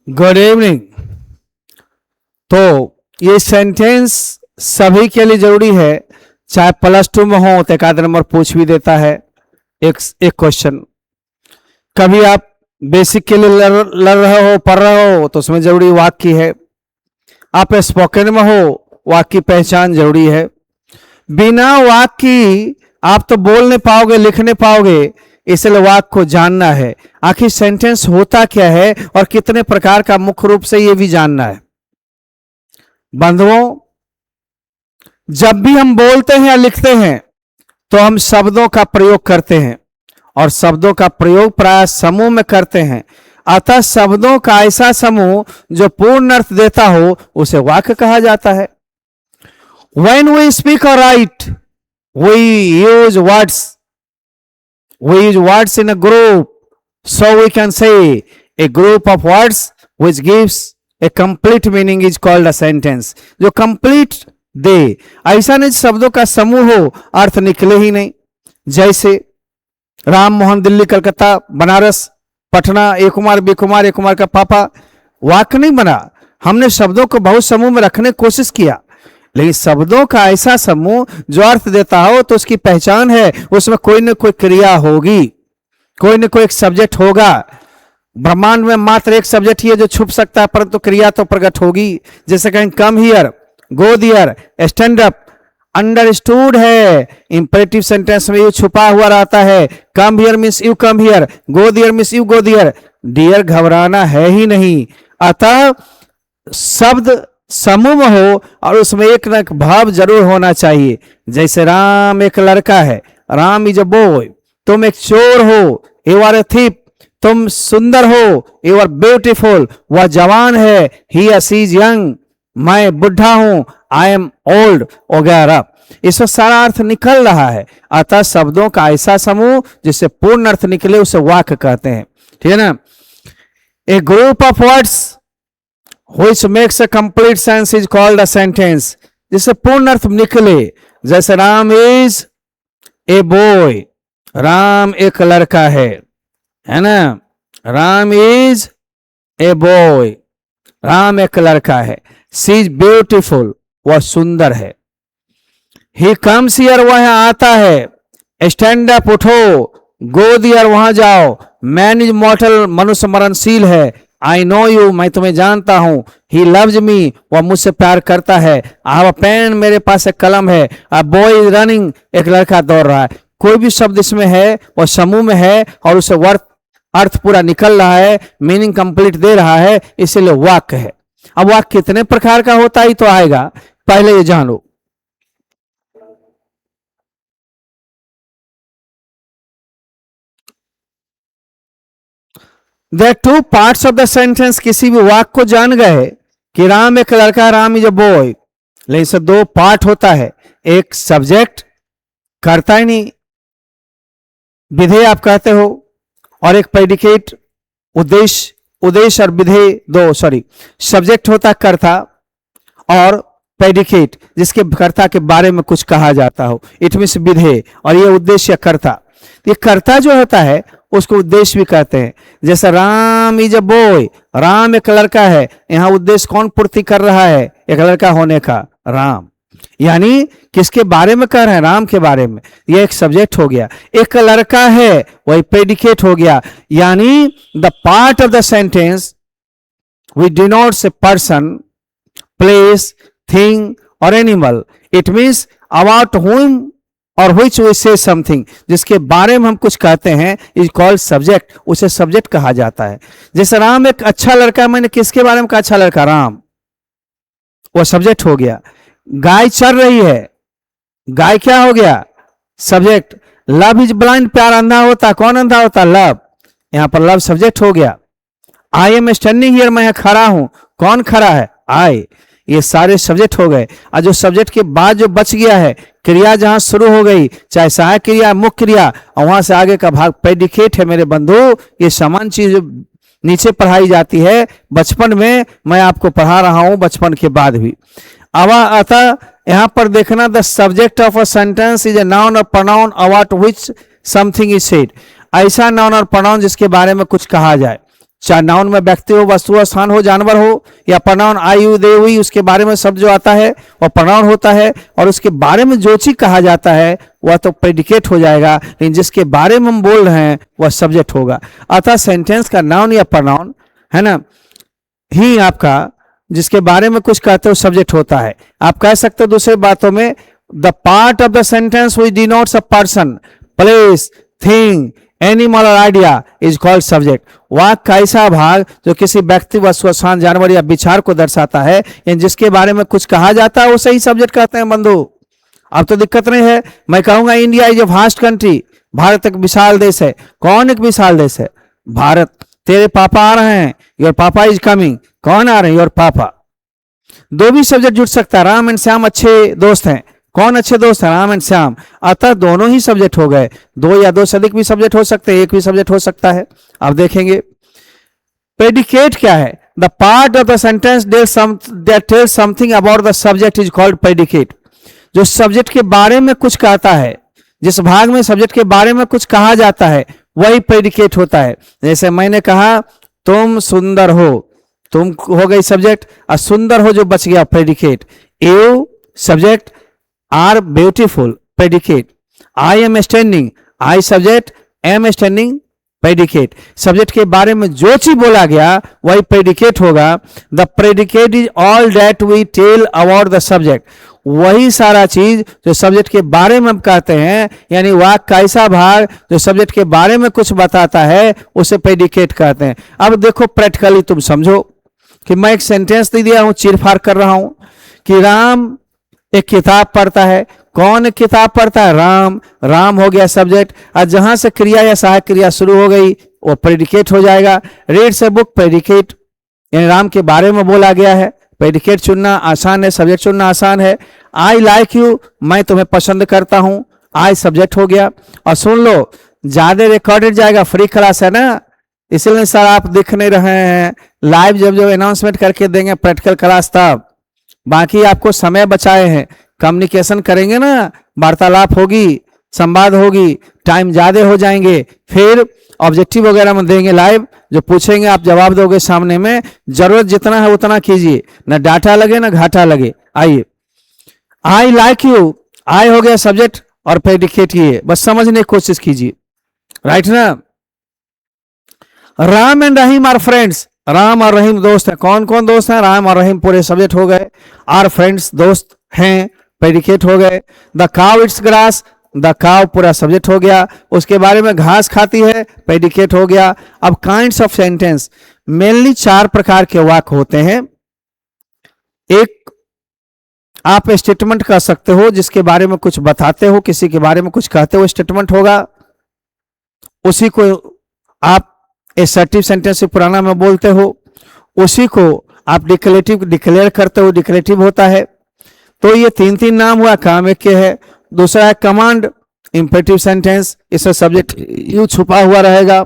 Good evening. तो ये sentence सभी के लिए जरूरी है, चाहे +2 में हो तो एक आध नंबर पूछ भी देता है एक क्वेश्चन। कभी आप बेसिक के लिए लड़ रहे हो, पढ़ रहे हो, तो उसमें जरूरी वाक्य है। आप स्पोकन में हो, वाक्य की पहचान जरूरी है। बिना वाक्य आप तो बोल नहीं पाओगे, लिख नहीं पाओगे, इसलिए वाक्य को जानना है। आखिर सेंटेंस होता क्या है और कितने प्रकार का, मुख्य रूप से ये भी जानना है। बंधुओं, जब भी हम बोलते हैं या लिखते हैं तो हम शब्दों का प्रयोग करते हैं, और शब्दों का प्रयोग प्राय समूह में करते हैं। अतः शब्दों का ऐसा समूह जो पूर्ण अर्थ देता हो उसे वाक्य कहा जाता है। When we speak or write, we use words. We use words in a group, so we can say a group of words which gives a complete meaning is called a sentence. जो complete दे, ऐसा नहीं शब्दों का समूह हो अर्थ निकले ही नहीं। जैसे राम मोहन दिल्ली कलकत्ता बनारस पटना, ए कुमार बी कुमार, ए कुमार का पापा, वाक्य नहीं बना। हमने शब्दों को बहुत समूह में रखने की कोशिश किया, लेकिन शब्दों का ऐसा समूह जो अर्थ देता हो तो उसकी पहचान है, उसमें कोई न कोई क्रिया होगी, कोई न कोई एक सब्जेक्ट होगा। ब्रह्मांड में मात्र एक सब्जेक्ट ही है जो छुप सकता है, परंतु क्रिया तो प्रकट होगी। जैसे कहें come here, go there, stand up, understood है। इंपेरेटिव सेंटेंस में ये छुपा हुआ रहता है। Come here means you come here, go there means you go there. Dear घबराना है ही नहीं। अतः शब्द समूह में हो और उसमें एक न एक भाव जरूर होना चाहिए। जैसे राम एक लड़का है, राम इज अ बॉय। तुम एक चोर हो, यू आर ए थीफ। तुम सुंदर हो, यू आर ब्यूटीफुल। वह जवान है, ही इज यंग। मैं बुढ़ा हूं, आई एम ओल्ड, वगैरह। इसमें सारा अर्थ निकल रहा है। अतः शब्दों का ऐसा समूह जिससे पूर्ण अर्थ निकले उसे वाक्य कहते हैं। ठीक है ना। A group of words which makes a complete sense is called a sentence. जिससे पूर्ण अर्थ निकले। जैसे Ram is a boy, Ram एक लड़का है ना। Ram is a boy, Ram एक लड़का है। शी इज ब्यूटीफुल, वह सुंदर है। ही कम्स हियर, वह आता है। स्टैंड अप, उठो। गो दियर, वहां जाओ। मैन इज मॉर्टल, मनुष्य मरणशील है। आई नो यू, मैं तुम्हें जानता हूं। ही लव्स मी, वह मुझसे प्यार करता है। आई हैव अ पेन, मेरे पास एक कलम है। अ बॉय इज रनिंग, एक लड़का दौड़ रहा है। कोई भी शब्द इसमें है वह समूह में है और उसे अर्थ पूरा निकल रहा है, मीनिंग कंप्लीट दे रहा है, इसीलिए वाक्य है। अब वाक्य कितने प्रकार का होता ही तो आएगा, पहले ये जानो। There are two parts of the sentence। किसी भी वाक्य को जान गए कि राम एक लड़का, राम इज अ बॉय, लेकिन इसे दो पार्ट होता है। एक सब्जेक्ट, करता ही नहीं, विधेय आप कहते हो, और एक प्रेडिकेट, उद्देश्य। उद्देश्य और विधेय दो, सॉरी, सब्जेक्ट होता है कर्ता, और प्रेडिकेट जिसके कर्ता के बारे में कुछ कहा जाता हो, इट मीन्स विधेय। और ये उद्देश्य कर्ता। ये कर्ता जो होता है उसको उद्देश्य भी कहते हैं। जैसे Ram is a boy, Ram एक लड़का है, यहां उद्देश्य कौन पूर्ति कर रहा है? एक लड़का होने का, राम। यानी किसके बारे में कह रहे हैं? राम के बारे में। यह एक सब्जेक्ट हो गया। एक लड़का है, वही प्रेडिकेट हो गया। यानी the part of the sentence we denotes a person, place, thing और animal. It means about whom और which we say something, जिसके बारे में हम कुछ कहते हैं, इज कॉल्ड सब्जेक्ट। उसे सब्जेक्ट कहा जाता है। जैसे राम एक अच्छा लड़का, मैंने किसके बारे में कहा? अच्छा लड़का, राम, वो सब्जेक्ट हो गया। गाय चल रही है, गाय क्या हो गया? सब्जेक्ट। लव इज ब्लाइंड, प्यार अंधा होता, कौन अंधा होता? लव। यहां पर लव सब्जेक्ट हो गया। आई एम स्टैंडिंग हियर, मैं खड़ा हूं, कौन खड़ा है? आई। ये सारे सब्जेक्ट हो गए। और जो सब्जेक्ट के बाद जो बच गया है, क्रिया जहां शुरू हो गई, चाहे सहायक क्रिया, मुख्य क्रिया, और वहां से आगे का भाग प्रेडिकेट है। मेरे बंधु, ये समान चीज नीचे पढ़ाई जाती है। बचपन में मैं आपको पढ़ा रहा हूं, बचपन के बाद भी। अब अतः यहां पर देखना, the subject of a sentence is a noun और pronoun about which something is said. ऐसा नाउन और प्रोनाउन जिसके बारे में कुछ कहा जाए। चाहे नाउन में व्यक्ति हो, वस्तु हो, स्थान हो, जानवर हो, या pronoun I you they we, उसके बारे में सब जो आता है वह प्रोनाउन होता है, और उसके बारे में जो चीज कहा जाता है वह तो प्रेडिकेट हो जाएगा, लेकिन जिसके बारे में हम बोल रहे हैं वह सब्जेक्ट होगा। अतः सेंटेंस का नाउन या प्रोनाउन है ना ही आपका जिसके बारे में कुछ कहते हो सब्जेक्ट होता है। आप कह सकते हो दूसरे बातों में, the part of the sentence which denotes a person, place, thing, animal और आइडिया इज कॉल्ड सब्जेक्ट। वाक्य का ऐसा भाग जो किसी व्यक्ति, वस्तु, स्थान, जानवर या विचार को दर्शाता है, यानी जिसके बारे में कुछ कहा जाता है उसे ही सब्जेक्ट कहते हैं बंधु। अब तो दिक्कत नहीं है, मैं कहूंगा India is a vast country, Bharat एक विशाल देश है। कौन एक विशाल देश है? भारत। तेरे पापा आ रहे हैं, योर पापा इज कमिंग। कौन आ रहे हैं? योर पापा। दो भी सब्जेक्ट जुड़ सकता है। राम एंड श्याम अच्छे दोस्त हैं। कौन अच्छे दोस्त है? राम एंड श्याम। अतः दोनों ही सब्जेक्ट हो गए। दो या दो से अधिक भी सब्जेक्ट हो सकते हैं, एक भी सब्जेक्ट हो सकता है। अब देखेंगे प्रेडिकेट क्या है। The part of the sentence that tells something about the subject is called predicate. जो सब्जेक्ट के बारे में कुछ कहता है, जिस भाग में सब्जेक्ट के बारे में कुछ कहा जाता है वही प्रेडिकेट होता है। जैसे मैंने कहा तुम सुंदर हो, तुम हो गई सब्जेक्ट, और सुंदर हो जो बच गया predicate. You subject, are beautiful predicate. I am standing, I subject, am standing predicate. Subject के बारे में जो चीज बोला गया वही प्रेडिकेट होगा। The predicate is all that we tell about the subject. वही सारा चीज जो सब्जेक्ट के बारे में हम कहते हैं, यानी वाक्य का ऐसा भाग जो सब्जेक्ट के बारे में कुछ बताता है उसे प्रेडिकेट कहते हैं। अब देखो प्रैक्टिकली तुम समझो कि मैं एक सेंटेंस दे दिया हूं, चीरफाड़ कर रहा हूं कि राम एक किताब पढ़ता है। कौन एक किताब पढ़ता है? राम। राम हो गया सब्जेक्ट, और जहां से क्रिया या सहायक क्रिया शुरू हो गई वो प्रेडिकेट हो जाएगा। रीड से बुक प्रेडिकेट, यानी राम के बारे में बोला गया है। प्रेडिकेट चुनना आसान है, सब्जेक्ट चुनना आसान है। आई लाइक यू, मैं तुम्हें पसंद करता हूं, आई सब्जेक्ट हो गया। और सुन लो, ज्यादा रिकॉर्डेड जाएगा, फ्री क्लास है ना, इसलिए सर आप दिख नहीं रहे हैं। लाइव जब जो अनाउंसमेंट करके देंगे प्रैक्टिकल क्लास तब, बाकी आपको समय बचाए हैं। कम्युनिकेशन करेंगे ना, वार्तालाप होगी, संवाद होगी, टाइम ज्यादा हो जाएंगे, फिर ऑब्जेक्टिव वगैरह में देंगे लाइव, जो पूछेंगे आप जवाब दोगे सामने में। जरूरत जितना है उतना कीजिए, ना डाटा लगे ना घाटा लगे। आइए, आई लाइक यू, आई हो गया सब्जेक्ट और प्रेडिकेट ये, बस समझने की कोशिश कीजिए, राइट ना। Ram and Rahim are friends, Ram और रहीम दोस्त हैं। कौन कौन दोस्त हैं? राम और रहीम पूरे सब्जेक्ट हो गए। आर फ्रेंड्स, दोस्त हैं, प्रेडिकेट हो गए। The cow it's grass, the cow पूरा सब्जेक्ट हो गया। उसके बारे में घास खाती है, प्रेडिकेट हो गया। अब काइंड्स ऑफ सेंटेंस, मेनली 4 प्रकार के वाक्य होते हैं। एक आप स्टेटमेंट कर सकते हो, जिसके बारे में कुछ बताते हो, किसी के बारे में कुछ कहते हो, स्टेटमेंट होगा। उसी को आप असर्टिव सेंटेंस से पुराना में बोलते हो। उसी को आप डिक्लेरेटिव डिक्लेयर करते हो, डिक्लेरेटिव होता है। तो ये 3 नाम हुआ, काम एक के है। दूसरा है कमांड, इंपेरेटिव सेंटेंस, इसमें सब्जेक्ट यू छुपा हुआ रहेगा।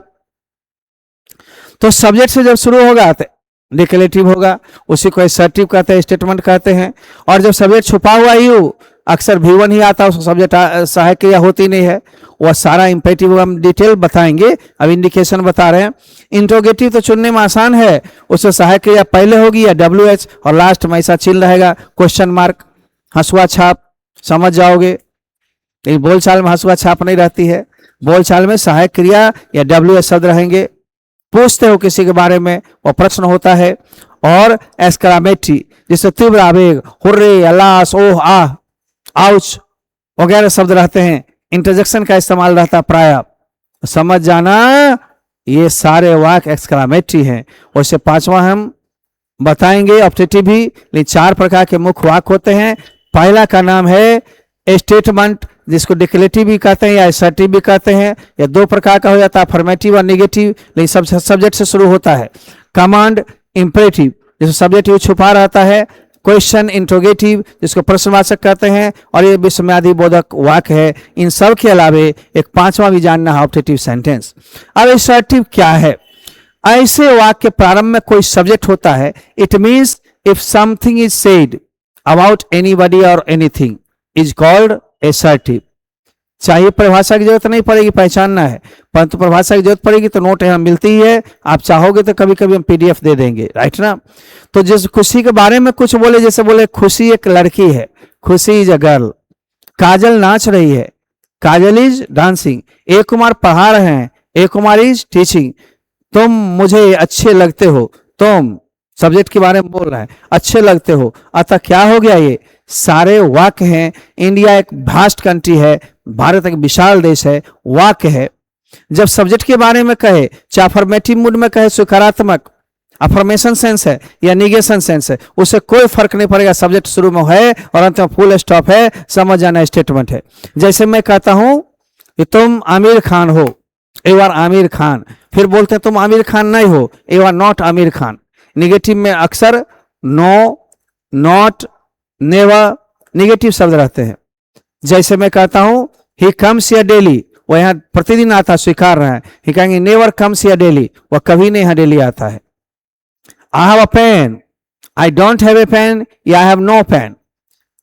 तो सब्जेक्ट से जब शुरू होगा तो डिक्लेरेटिव होगा, उसी को असर्टिव कहते हैं, स्टेटमेंट कहते हैं। और जब सब्जेक्ट छुपा हुआ यू, अक्सर V1 ही आता है, उसको सब्जेक्ट सहायक क्रिया होती नहीं है, वह सारा इंपेरेटिव हम डिटेल बताएंगे, अब इंडिकेशन बता रहे हैं। इंट्रोगेटिव तो चुनने में आसान है, उससे सहायक क्रिया पहले होगी या WH, और लास्ट में ऐसा चिन्ह रहेगा क्वेश्चन मार्क, हंसुआ छाप, समझ जाओगे। लेकिन बोलचाल में हंसुआ छाप नहीं रहती है, बोलचाल में सहायक क्रिया या WH शब्द रहेंगे। पूछते हो किसी के बारे में, वो प्रश्न होता है। और एक्सक्लामेटरी, जिससे तीव्र आवेग, हुर्रे, अल्लास, ओह, आह, आउच वगैरह शब्द रहते हैं। इंटरजेक्शन का इस्तेमाल रहता है प्राय, समझ जाना। ये सारे वाक्य एक्सक्लामेटरी हैं। वैसे 5वां हम बताएंगे ऑब्जेक्टिव भी, लेकिन 4 प्रकार के मुख्य वाक्य होते हैं। पहला का नाम है स्टेटमेंट, जिसको डिक्लेरेटिव भी कहते हैं या असर्टिव भी कहते हैं, या 2 प्रकार का हो जाता है, अफर्मेटिव और नेगेटिव, लेकिन सब सब्जेक्ट से शुरू होता है। कमांड, इंपेरेटिव, जिसको सब्जेक्ट छुपा रहता है। क्वेश्चन, इंट्रोगेटिव, जिसको प्रश्नवाचक कहते हैं, और ये विस्मयादि बोधक वाक्य है। इन सब के अलावे एक 5वां भी जानना है, ऑब्जेक्टिव सेंटेंस। अब असर्टिव क्या है? ऐसे वाक्य के प्रारंभ में कोई सब्जेक्ट होता है। It means if something is said about anybody और एनीथिंग इज कॉल्ड असर्टिव। चाहिए परिभाषा की जरूरत नहीं पड़ेगी, पहचानना है। परंतु परिभाषा की जरूरत पड़ेगी तो नोट यहाँ मिलती ही है, आप चाहोगे तो कभी कभी हम पीडीएफ दे देंगे, राइट ना। तो जिस खुशी के बारे में कुछ बोले, जैसे बोले खुशी एक लड़की है, खुशी इज अ गर्ल, काजल नाच रही है, काजल इज डांसिंग, ए कुमार पढ़ा रहे हैं, ए कुमार इज टीचिंग, तुम मुझे अच्छे लगते हो, तुम सब्जेक्ट के बारे में बोल रहा है, अच्छे लगते हो, अतः क्या हो गया, ये सारे वाक्य हैं। इंडिया एक वास्ट कंट्री है, भारत एक विशाल देश है, वाक्य है। जब सब्जेक्ट के बारे में कहे, चाहे अफर्मेटिव मूड में कहे, सकारात्मक अफर्मेशन सेंस है या निगेशन सेंस है, उससे कोई फर्क नहीं पड़ेगा, सब्जेक्ट शुरू में है और अंत में फुल स्टॉप है, समझ जाना स्टेटमेंट है। जैसे मैं कहता हूं कि तुम आमिर खान हो, यू आर आमिर खान, फिर बोलते हैं तुम आमिर खान नहीं हो, you are not Aamir Khan. Negative में अक्सर नो, नॉट, नेवर निगेटिव शब्द रहते हैं। जैसे मैं कहता हूं ही कम्स हियर डेली, वह यहाँ प्रतिदिन आता, स्वीकार रहा है, ही कहेंगे नेवर कम्स हियर डेली, वह कभी नहीं यहाँ डेली आता है। I have a pen, I don't have a pen या आई हैव नो पेन,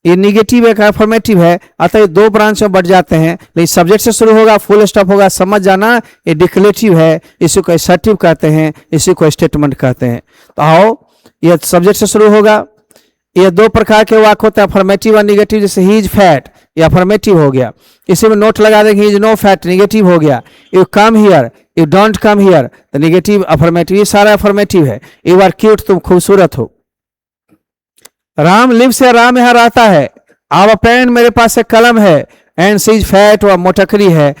ये निगेटिव है, अफर्मेटिव है, अतः ये दो ब्रांच में बढ़ जाते हैं, लेकिन सब्जेक्ट से शुरू होगा, फुल स्टॉप होगा, समझ जाना ये डिक्लेरेटिव है, इसी को असर्टिव कहते हैं, इसी को स्टेटमेंट कहते हैं। तो आओ, ये सब्जेक्ट से शुरू होगा। ये दो प्रकार के वाक्य होते हैं, अफर्मेटिव और निगेटिव। जैसे ही इज फैट, ये अफर्मेटिव हो गया, इसी में नोट लगा देंगे, he is no fat, negative हो गया। You come here, you don't come here, तो निगेटिव अफर्मेटिव, ये सारा अफर्मेटिव है। यू आर क्यूट, तुम खूबसूरत हो। राम लिव्स है, राम यहाँ रहता है। आवर पेन, मेरे पास एक कलम है। एंड सी इज फैट, वह मोटकरी है।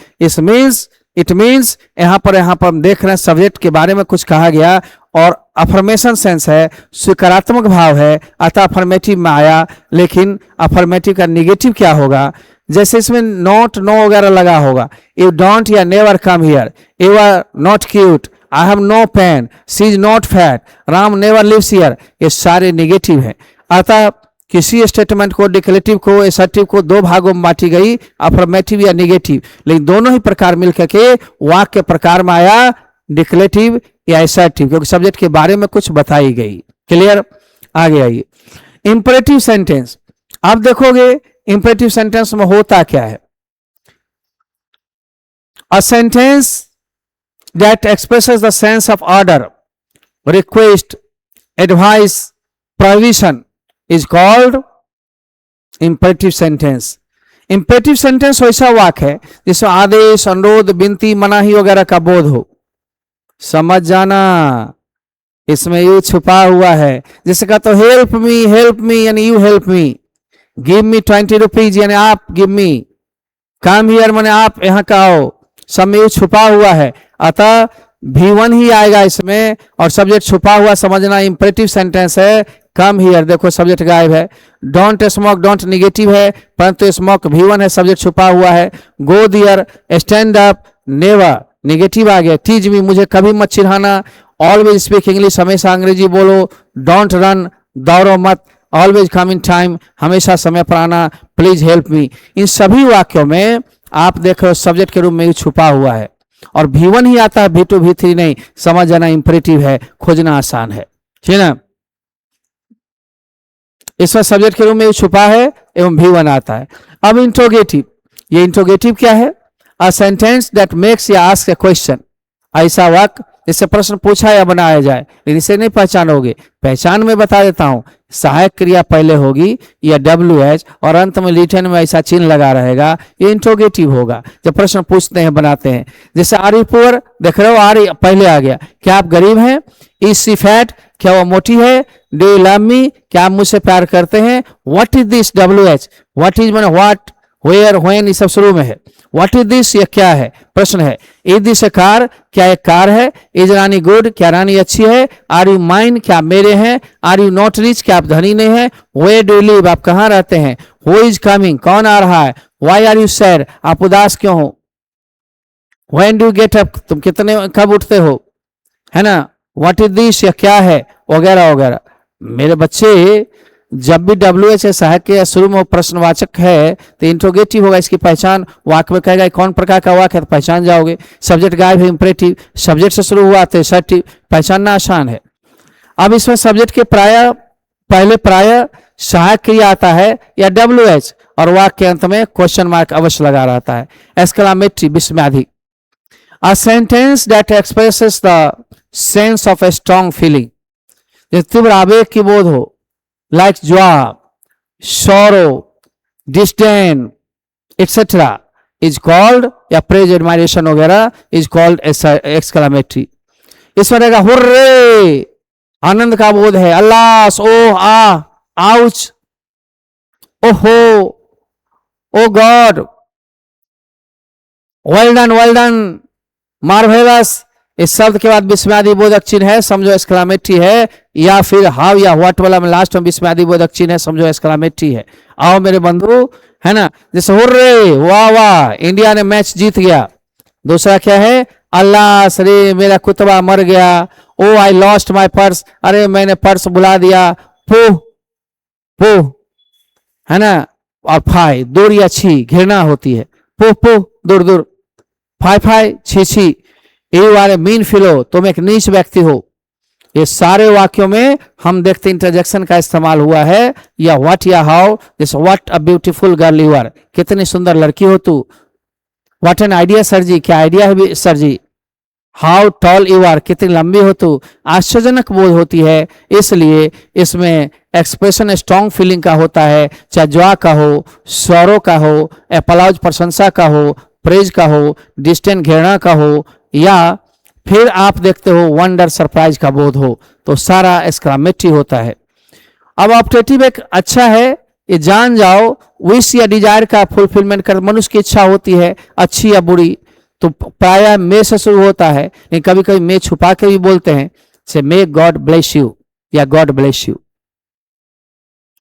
इट मीन्स यहाँ पर हम देख रहे हैं सब्जेक्ट के बारे में कुछ कहा गया और अफर्मेशन सेंस है, सकारात्मक भाव है, अतः अफर्मेटिव में आया। लेकिन अफर्मेटिव का निगेटिव क्या होगा, जैसे इसमें नॉट, नो वगैरह लगा होगा, यू डोंट या never come here, you are not cute, I have no pen, she is not fat, Ram never lives here, ये सारे निगेटिव है। अतः किसी स्टेटमेंट को, डिक्लेरेटिव को, असर्टिव को दो भागों में बांटी गई, अफर्मेटिव या निगेटिव, लेकिन दोनों ही प्रकार मिलकर के वाक्य प्रकार में आया, डिक्लेरेटिव या असर्टिव, क्योंकि सब्जेक्ट के बारे में कुछ बताई गई। क्लियर, आगे आइए। इंपरेटिव सेंटेंस, आप देखोगे इंपरेटिव सेंटेंस में होता क्या है, a sentence that expresses the sense of order, request, advice, provision is called imperative sentence। imperative sentence वैसा वाक्य है जिसमें आदेश, अनुरोध, विनती, मनाही वगैरह का बोध हो। समझ जाना, इसमें यू छुपा हुआ है। जैसे कहते हो हेल्प मी यानी you help me, give me 20 rupees यानी आप गिव मी, कम हियर माने आप यहाँ का आओ, सब में यू छुपा हुआ है, अतः V1 ही आएगा इसमें और सब्जेक्ट छुपा हुआ समझना। इंपरेटिव सेंटेंस है, कम हियर, देखो सब्जेक्ट गायब है। डोंट स्मोक, डोंट निगेटिव है, परंतु स्मोक V1 है, सब्जेक्ट छुपा हुआ है। गो there, stand up, never negative आ गया। टीच मी, मुझे कभी मत चिढ़ाना। ऑलवेज स्पीक इंग्लिश, हमेशा अंग्रेजी बोलो। डोंट रन, दौड़ो मत। ऑलवेज कम इन टाइम, हमेशा समय पर आना। प्लीज हेल्प मी, इन सभी वाक्यों में आप देख रहे हो सब्जेक्ट के रूप में छुपा हुआ है और V1 ही आता है, V2 V3 नहीं। समझ जाना इंपरेटिव है, खोजना आसान है, ठीक है ना। इसमें सब्जेक्ट के रूप में छुपा है एवं V1 आता है। अब इंट्रोगेटिव, ये इंट्रोगेटिव क्या है, अ सेंटेंस दैट मेक्स या आस्क ए क्वेश्चन, ऐसा वाक्य जिससे प्रश्न पूछा या बनाया जाए, लेकिन इसे नहीं पहचानोगे। पहचान में बता देता हूं, सहायक क्रिया पहले होगी या WH और अंत में लिटन में ऐसा चिन्ह लगा रहेगा, ये इंट्रोगेटिव होगा जब प्रश्न पूछते हैं, बनाते हैं। जैसे आर यू पुअर, देख रहे हो आर पहले आ गया, क्या आप गरीब हैं। इज शी फैट, क्या वो मोटी है। डू यू लव मी, क्या आप मुझसे प्यार करते हैं। What is this, WH, what is माने व्हाट, वेयर, व्हेन, ये सब शुरू में है। व्हाट इज दिस, ये क्या है, प्रश्न है। इज दिस ए कार, क्या एक कार है। इज रानी गुड, क्या रानी अच्छी है। आर यू माइन, क्या मेरे हैं। आर यू नॉट रिच, क्या आप धनी नहीं है। वेयर डू यू लिव, आप कहाँ रहते हैं। हु इज कमिंग, कौन आ रहा है। व्हाई आर यू सैड, आप उदास क्यों हो। When do you get up, तुम कितने कब उठते हो, है ना। व्हाट इज दिस, यह क्या है, वगैरह वगैरह। मेरे बच्चे, जब भी WH सहायक के शुरू में प्रश्नवाचक है तो इंट्रोगेटिव होगा, इसकी पहचान वाक्य में कहेगा कौन प्रकार का वाक्य है तो पहचान जाओगे। सब्जेक्ट गायब है, इंपरेटिव, सब्जेक्ट से शुरू हुआ तो असर्टिव, पहचानना आसान है। अब इसमें सब्जेक्ट के पहले प्राय सहायक क्रिया आता है या WH और वाक्य के अंत में क्वेश्चन मार्क अवश्य लगा रहता है। Exclamatory, विस्मयाधिक। A sentence that expresses the sense of a strong feeling. तीव्र आवेग की बोध हो, like joy, sorrow, disdain, etc. is called, या praise, admiration वगैरह is called exclamatory. इसमें रहेगा हुर्रे, आनंद का बोध है, अल्लाह, ओह, आउच, ओहो, ओ गॉड, वेल डन, मार्वेलस। इस शब्द के बाद विस्मयादि बोधक चिन्ह है, समझो एक्सक्लामेटरी है, या फिर हाउ या व्हाट वाला में लास्ट में विस्मयादि बोधक चिन्ह है, समझो एक्सक्लामेटरी है। आओ मेरे बंधु, है ना, जैसे हुर्रे, वाह वाह, इंडिया ने मैच जीत गया। दूसरा क्या है, अल्लाह सरे, मेरा कुतबा मर गया, ओ आई लॉस्ट माय पर्स, अरे मैंने पर्स बुला दिया, पुह पुह, है ना, और फाई, दूर या छी, घृणा होती है, पुह पुह, दूर दूर, फाई फाई, छी छी, यू आर ए मीन फिलो, तुम एक नीच व्यक्ति हो। ये सारे वाक्यों में हम देखते इंटरजेक्शन का इस्तेमाल हुआ है, या व्हाट या हाउ, जैसे what a beautiful girl you are, कितनी सुंदर लड़की हो तू, what an idea sir ji, क्या आइडिया है sir ji, how tall you are, कितनी लंबी हो तू, आश्चर्यजनक बोध होती है। इसलिए इसमें एक्सप्रेशन स्ट्रॉन्ग फीलिंग का होता है, चाहे जॉय का हो, सौरो का हो, एप्लाउज प्रशंसा का हो, प्रेज का हो, डिस्टेंट घृणा का हो, या फिर आप देखते हो वंडर सरप्राइज का बोध हो, तो सारा एक्सक्लामेटरी होता है। अब ऑप्टेटिव एक अच्छा है, ये जान जाओ, विश या डिजायर का फुलफिलमेंट कर, मनुष्य की इच्छा होती है अच्छी या बुरी, तो प्राय मे से शुरू होता है, लेकिन कभी कभी मे छुपा के भी बोलते हैं, से मे गॉड ब्लेस यू या गॉड ब्लेस यू।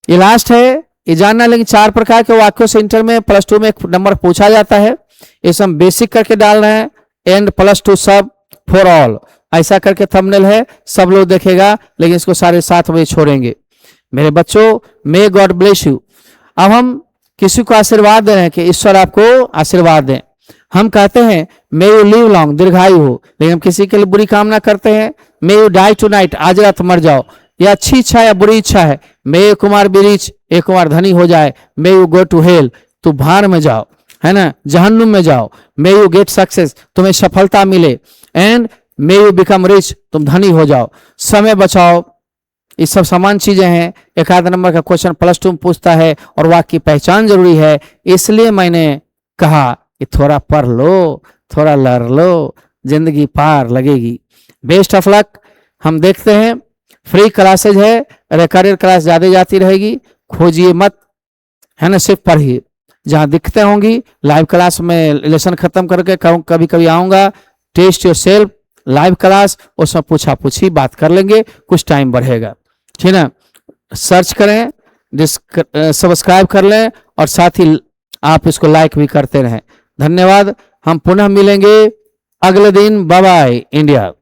ये लास्ट है, ये जानना, लेकिन 4 प्रकार के वाक्यों से इंटर में +2 में एक नंबर पूछा जाता है, इसे हम बेसिक करके डाल रहे हैं, एंड +2 सब फॉर ऑल, ऐसा करके थंबनेल है, सब लोग देखेगा, लेकिन इसको सारे 7 बजे छोड़ेंगे। मेरे बच्चों, मे गॉड ब्लेस यू। अब हम किसी को आशीर्वाद दे रहे हैं कि ईश्वर आपको आशीर्वाद दें, हम कहते हैं मे यू लिव लॉन्ग, दीर्घायु हो, लेकिन हम किसी के लिए बुरी कामना करते हैं, may you die tonight, आज रात मर जाओ, या अच्छी इच्छा या बुरी इच्छा है, मे कुमार बी रिच, एक कुमार धनी हो जाए, may you go to hell, तू भार में जाओ, है ना, जहन्नुम में जाओ, मे यू गेट सक्सेस, तुम्हें सफलता मिले, and may you become rich, तुम धनी हो जाओ, समय बचाओ। ये सब समान चीजें हैं। 1 नंबर का क्वेश्चन +2 में पूछता है, और वाक्य की पहचान जरूरी है, इसलिए मैंने कहा कि थोड़ा पढ़ लो, थोड़ा लड़ लो, जिंदगी पार लगेगी। Best of luck. हम देखते हैं, फ्री क्लासेज है, रिकॉर्डेड क्लास ज्यादा जाती रहेगी, खोजिए मत, है ना, सिर्फ पढ़िए, जहां दिखते होंगी लाइव क्लास में लेसन खत्म करके कभी कभी आऊंगा, test yourself live class, उसमें पूछा पूछी बात कर लेंगे, कुछ टाइम बढ़ेगा, ठीक है ना। सर्च करें, सब्सक्राइब कर लें, और साथ ही आप इसको लाइक भी करते रहें। धन्यवाद। हम पुनः मिलेंगे अगले दिन। Bye bye India.